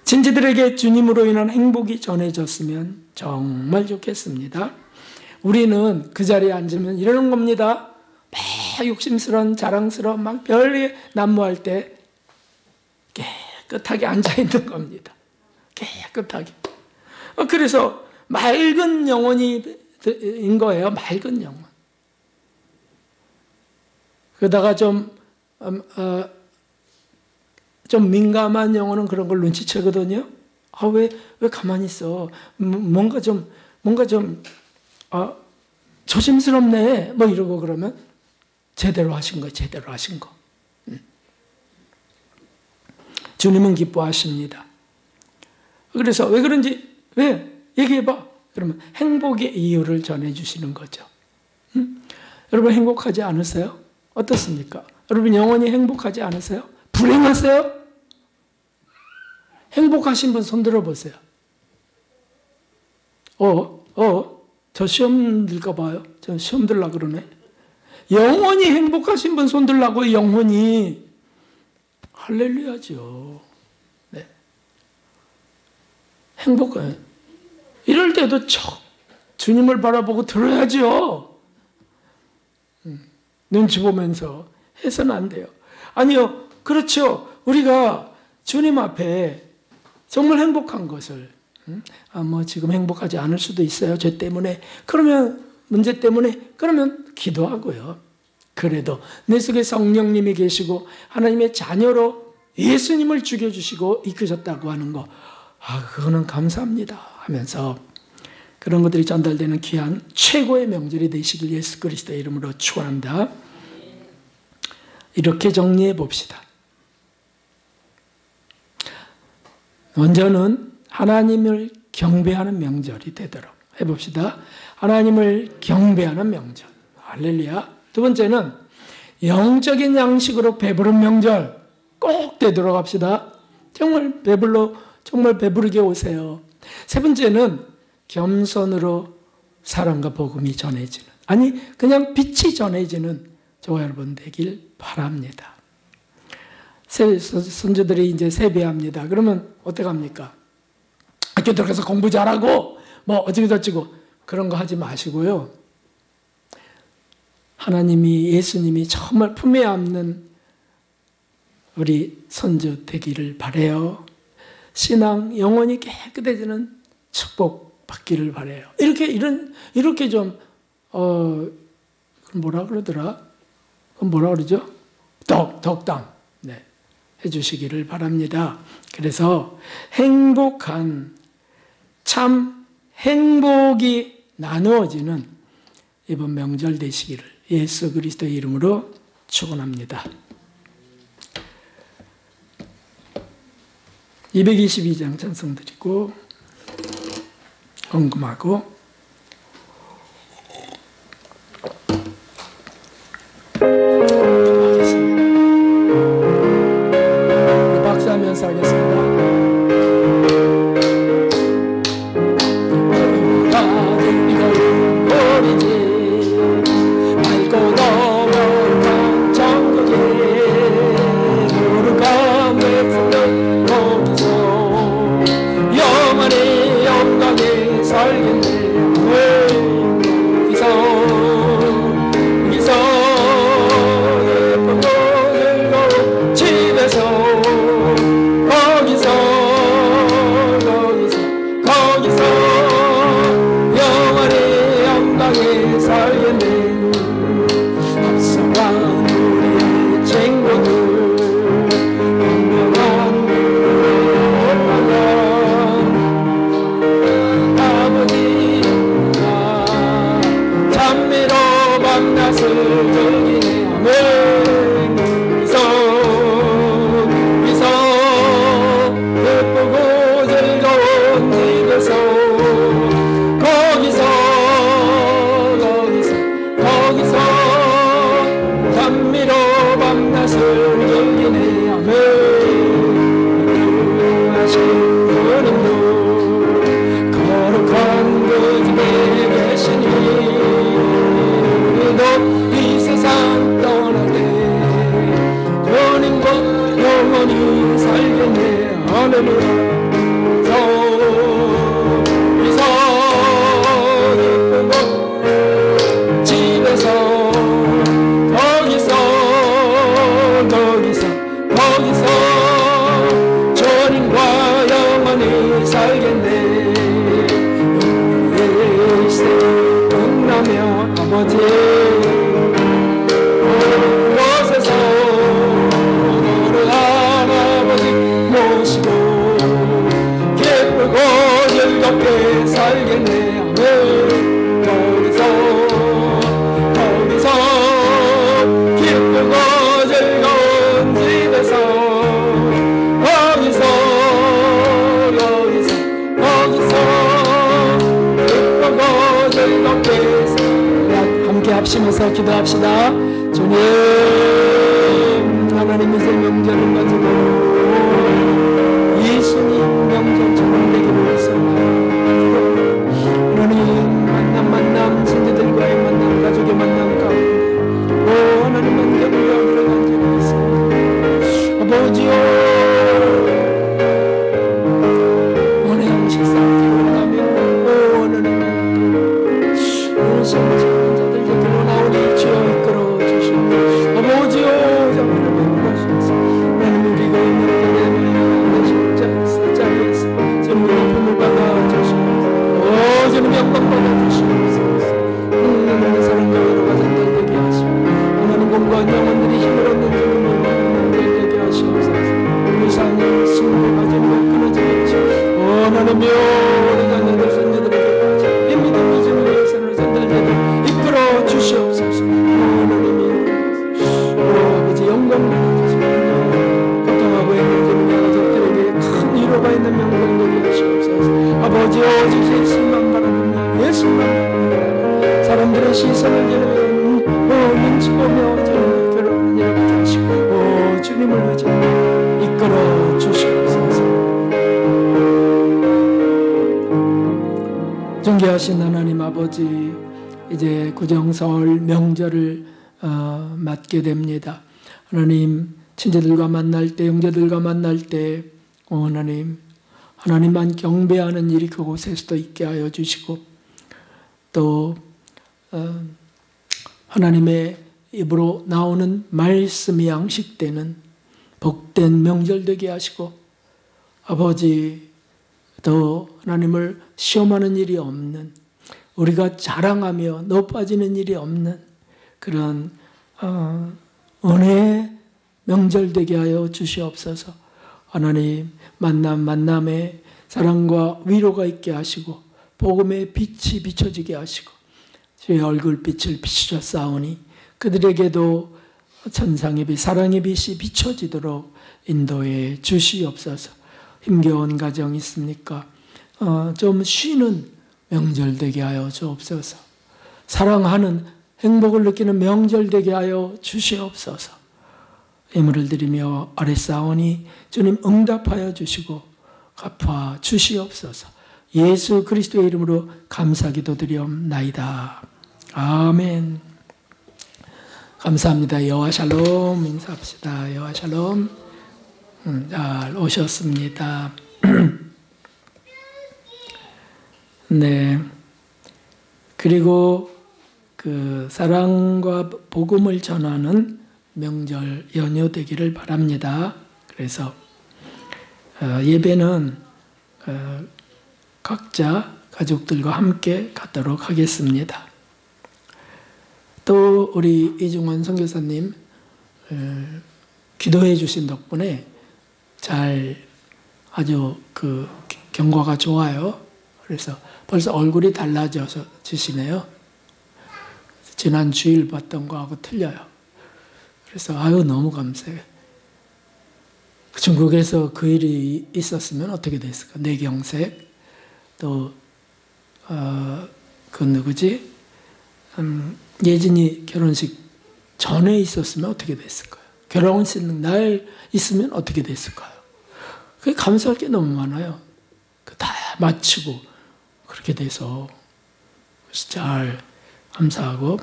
친지들에게 주님으로 인한 행복이 전해졌으면 정말 좋겠습니다. 우리는 그 자리에 앉으면 이러는 겁니다. 막 욕심스러운, 자랑스러운, 막 별게 난무할 때 깨끗하게 앉아있는 겁니다. 깨끗하게. 그래서 맑은 영혼인 거예요. 맑은 영혼. 그러다가 좀 민감한 영혼은 그런 걸 눈치채거든요. 왜 가만히 있어? 뭔가 좀 조심스럽네. 뭐 이러고 그러면 제대로 하신 거, 제대로 하신 거. 주님은 기뻐하십니다. 그래서 왜 그런지, 왜? 얘기해봐. 그러면 행복의 이유를 전해주시는 거죠. 여러분 행복하지 않으세요? 어떻습니까? 여러분 영원히 행복하지 않으세요? 불행하세요? 행복하신 분 손 들어보세요. 저 시험 들까 봐요. 저 시험 들라 그러네. 영원히 행복하신 분 손 들라고. 영원히. 할렐루야죠. 네. 행복해. 이럴 때도 주님을 바라보고 들어야죠. 눈치 보면서 해서는 안 돼요. 아니요. 그렇죠. 우리가 주님 앞에 정말 행복한 것을, 지금 행복하지 않을 수도 있어요. 죄 때문에. 그러면, 문제 때문에, 그러면 기도하고요. 그래도 내 속에 성령님이 계시고 하나님의 자녀로 예수님을 죽여주시고 이끄셨다고 하는 거, 그거는 감사합니다 하면서 그런 것들이 전달되는 귀한 최고의 명절이 되시길 예수 그리스도의 이름으로 축원합니다. 이렇게 정리해 봅시다. 먼저는 하나님을 경배하는 명절이 되도록 해봅시다. 하나님을 경배하는 명절. 할렐루야. 두 번째는 영적인 양식으로 배부른 명절 꼭 되도록 합시다. 정말 배부르게 오세요. 세 번째는 겸손으로 사랑과 복음이 전해지는, 그냥 빛이 전해지는 저와 여러분 되길 바랍니다. 손주들이 이제 세배합니다. 그러면 어떡합니까? 학교 들어가서 공부 잘하고 어찌고저찌고 그런 거 하지 마시고요. 하나님이, 예수님이 정말 품에 안는 우리 손주 되기를 바라요. 신앙 영혼이 깨끗해지는 축복 받기를 바라요. 이렇게 좀 뭐라 그러더라? 뭐라 그러죠? 덕담 해주시기를 바랍니다. 그래서 행복한 참 행복이 나누어지는 이번 명절 되시기를 예수 그리스도의 이름으로 축원합니다. 222장 찬송 드리고 헌금하고 박수하면서 하겠습니다. 합심해서 기도합시다. 주님, 하나님의 명절을 가지고 예수님 명절처럼 되기를 원합니다. 하나님 만남 친구들과의 만남, 가족의 만남 가운데 하나님 만남을 여기로 간절히 있습니다. 아버지요, 오늘 양식 쌓기 원하면 하나님 오늘 생일 나오니 주여 이끌어 주시옵소서. 아버지여 장면을 베풀하소서. 하나님 우리가 있는 십자가에서 주님 높음을 받아 주시옵소서. 주님 영광 받아 주시옵소서. 하나님의 사랑과 위로가 전달되게 하시고 하나님 공부한 영혼들이 힘을 얻는 주님의 영혼들 되게 하시옵소서. 무상의 승리가 가지고 끊어지게 하시옵소서. 하나님이여 우리 자녀들 손녀들에게 믿음이 주님의 역사를 전달되게 이끌어 주시옵소서. 하나님이 아버지 영광 받아주시옵소서. 고통하고 있는 주님의 가족들에게 큰 위로가 있는 명령 되게 하시옵소서. 아버지 오직 예수만 바라보며 예수만 바라보며 사람들의 시선을 눈치 보며 주님과 결혼하는 일을 하시고 주님을 의지하며 이끌어 주시옵소서. 존귀하신 하나님 아버지, 이제 구정설 명절을 맞게 됩니다. 하나님, 친지들과 만날 때, 형제들과 만날 때 하나님만 경배하는 일이 그곳에서도 있게 하여 주시고, 또 하나님의 입으로 나오는 말씀이 양식되는 복된 명절 되게 하시고, 아버지, 더 하나님을 시험하는 일이 없는, 우리가 자랑하며 높아지는 일이 없는 그런 은혜의 명절 되게 하여 주시옵소서. 하나님, 만남에 사랑과 위로가 있게 하시고 복음의 빛이 비춰지게 하시고 주의 얼굴빛을 비추셨사오니 그들에게도 천상의 빛, 사랑의 빛이 비춰지도록 인도해 주시옵소서. 힘겨운 가정 있습니까? 좀 쉬는 명절 되게 하여 주옵소서. 사랑하는, 행복을 느끼는 명절 되게 하여 주시옵소서. 예물을 드리며 아뢰사오니 주님 응답하여 주시고 갚아 주시옵소서. 예수 그리스도의 이름으로 감사 기도드리옵나이다. 아멘. 감사합니다. 여호와 샬롬 인사합시다. 여호와 샬롬. 잘 오셨습니다. 네. 그리고 그 사랑과 복음을 전하는 명절 연휴 되기를 바랍니다. 그래서 예배는 각자 가족들과 함께 갖도록 하겠습니다. 또 우리 이중원 선교사님 기도해 주신 덕분에 잘 아주 그 경과가 좋아요. 그래서 벌써 얼굴이 달라지시네요. 지난 주일 봤던 거하고 틀려요. 그래서 아유 너무 감사해요. 중국에서 그 일이 있었으면 어떻게 됐을까? 뇌경색 또 그 누구지? 예진이 결혼식 전에 있었으면 어떻게 됐을까요? 결혼식 날 있으면 어떻게 됐을까요? 그게 감사할 게 너무 많아요. 다 마치고 그렇게 돼서 잘 감사하고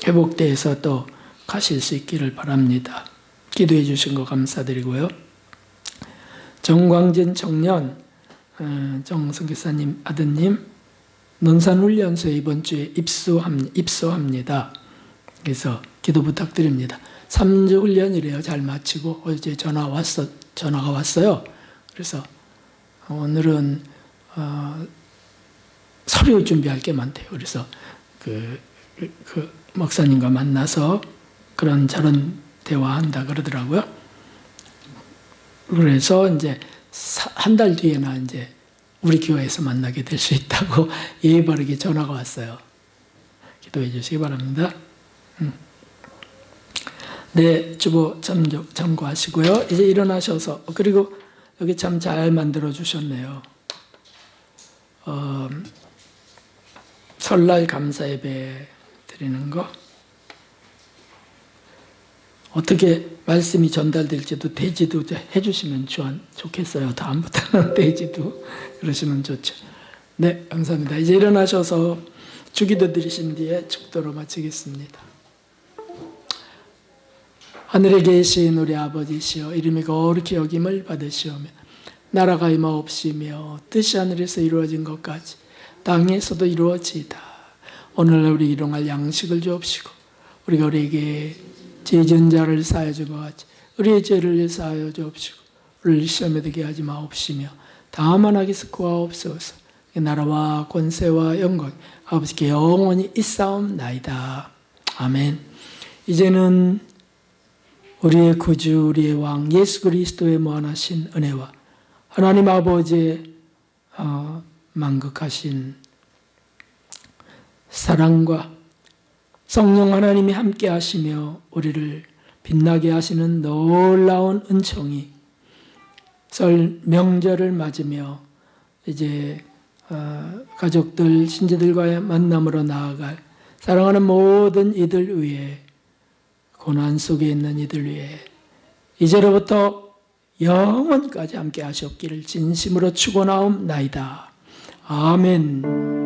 회복돼서 또 가실 수 있기를 바랍니다. 기도해 주신 거 감사드리고요. 정광진 청년 정 선교사님 아드님 논산훈련소에 이번 주에 입소합니다. 그래서 기도 부탁드립니다. 3주 훈련이래요. 잘 마치고 어제 전화가 왔어요. 그래서 오늘은 서류 준비할 게 많대요. 그래서 그 목사님과 만나서 저런 대화한다 그러더라고요. 그래서 이제 한 달 뒤에나 이제 우리 교회에서 만나게 될 수 있다고 예의 바르게 전화가 왔어요. 기도해 주시기 바랍니다. 네, 주보 참고하시고요. 이제 일어나셔서 그리고 여기 참 잘 만들어 주셨네요. 설날 감사 예배 드리는 거 어떻게 말씀이 전달될지도 대지도 해주시면 좋겠어요. 다음부터는 대지도 그러시면 좋죠. 네, 감사합니다. 이제 일어나셔서 주기도 드리신 뒤에 축도로 마치겠습니다. 하늘에 계신 우리 아버지시여 이름이 거룩히 여김을 받으시오며 나라가 임하옵시며 뜻이 하늘에서 이루어진 것까지 땅에서도 이루어지이다. 오늘날 우리 일용할 양식을 주옵시고 우리가 우리에게 죄 지은 자를 사하여 준 것 같이 우리의 죄를 사하여 주옵시고 우리를 시험에 들게 하지 마옵시며 다만 악에서 구하옵소서. 나라와 권세와 영광 아버지께 영원히 있사옵나이다. 아멘. 이제는 우리의 구주 우리의 왕 예수 그리스도의 무한하신 은혜와 하나님 아버지의 만극하신 사랑과 성령 하나님이 함께 하시며 우리를 빛나게 하시는 놀라운 은총이 설 명절을 맞으며 이제 가족들, 신자들과의 만남으로 나아갈 사랑하는 모든 이들 위해 고난 속에 있는 이들 위해 이제로부터 영원까지 함께 하셨기를 진심으로 축원하옵나이다. 아멘.